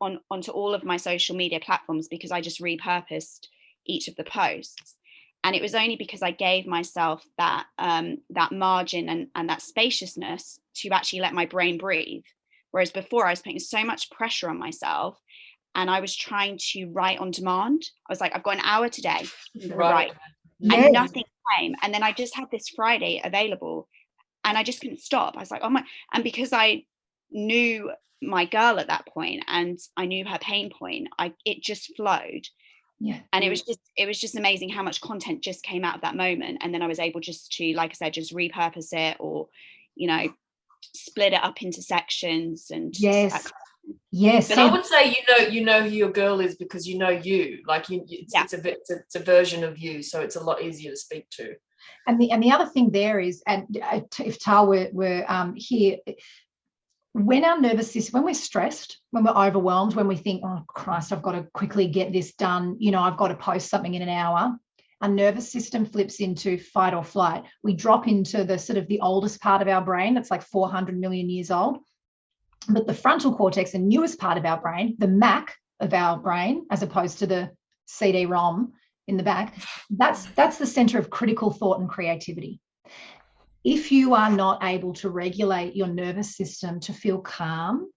onto all of my social media platforms, because I just repurposed each of the posts. And it was only because I gave myself that margin and that spaciousness to actually let my brain breathe. Whereas before, I was putting so much pressure on myself, and I was trying to write on demand. I was like, I've got an hour today to write. Yes. And nothing came. And then I just had this Friday available, and I just couldn't stop. I was like, oh my, and because I knew my girl at that point and I knew her pain point, it just flowed. Yeah. And it was just amazing how much content just came out of that moment. And then I was able just to, like I said, just repurpose it, or, you know, split it up into sections. And yes. Yes. But I would say, you know who your girl is because you know you, like it's a version of you, so it's a lot easier to speak to. And the other thing there is, and if Tal were here, when our nervous system, when we're stressed, when we're overwhelmed, when we think, oh Christ, I've got to quickly get this done, you know, I've got to post something in an hour, our nervous system flips into fight or flight. We drop into the sort of the oldest part of our brain. It's like 400 million years old. But the frontal cortex, the newest part of our brain, the Mac of our brain, as opposed to the CD-ROM in the back, that's the center of critical thought and creativity. If you are not able to regulate your nervous system to feel calm,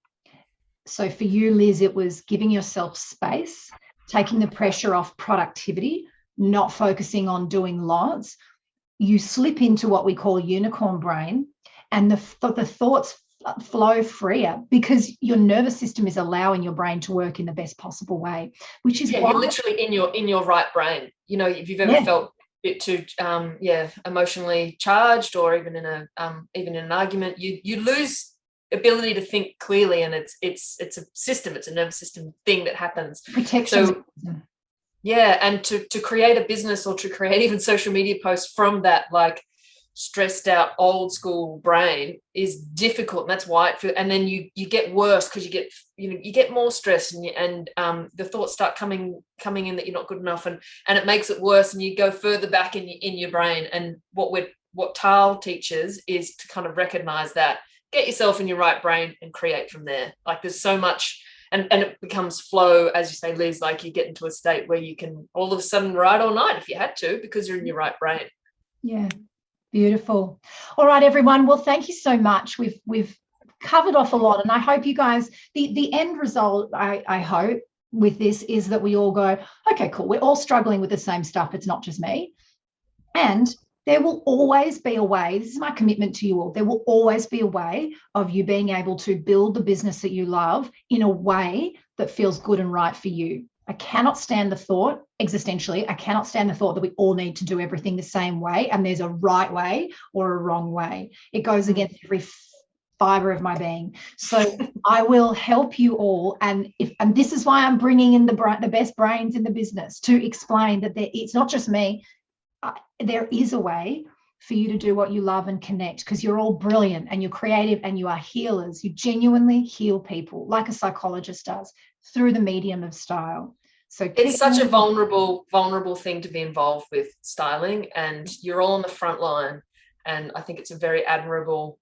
so for you, Liz, it was giving yourself space, taking the pressure off productivity, not focusing on doing lots, you slip into what we call unicorn brain, and the thoughts flow freer because your nervous system is allowing your brain to work in the best possible way, which is why you're literally in your right brain. You know, if you've ever felt bit too emotionally charged, or even in an argument, you lose ability to think clearly, and it's a system, it's a nervous system thing that happens. Protection. So and to create a business or to create even social media posts from that like stressed out old school brain is difficult, and that's why and then you get worse because you get more stress, and the thoughts start coming in that you're not good enough, and it makes it worse, and you go further back in your brain. And what Tal teaches is to kind of recognize that, get yourself in your right brain and create from there. Like there's so much, and it becomes flow, as you say, Liz, like you get into a state where you can all of a sudden write all night if you had to, because you're in your right brain. Yeah. Beautiful. All right, everyone. Well, thank you so much. We've covered off a lot, and I hope you guys, the end result, I hope with this is that we all go, okay, cool. We're all struggling with the same stuff. It's not just me. And there will always be a way. This is my commitment to you all. There will always be a way of you being able to build the business that you love in a way that feels good and right for you. I cannot stand the thought, existentially, I cannot stand the thought that we all need to do everything the same way and there's a right way or a wrong way. It goes against every fiber of my being. So I will help you all. And this is why I'm bringing in the best brains in the business to explain that it's not just me. There is a way for you to do what you love and connect, because you're all brilliant and you're creative and you are healers. You genuinely heal people like a psychologist does through the medium of style. So it's such a vulnerable thing to be involved with, styling, and you're all on the front line. And I think it's a very admirable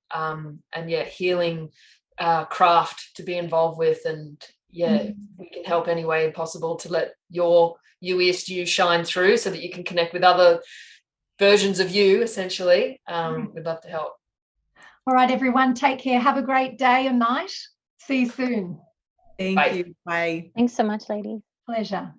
healing craft to be involved with. And we can help any way possible to let your youiest you shine through so that you can connect with other versions of you, essentially. We'd love to help. All right, everyone, take care. Have a great day and night. See you soon. Thank you. Bye. Thanks so much, ladies. Pleasure.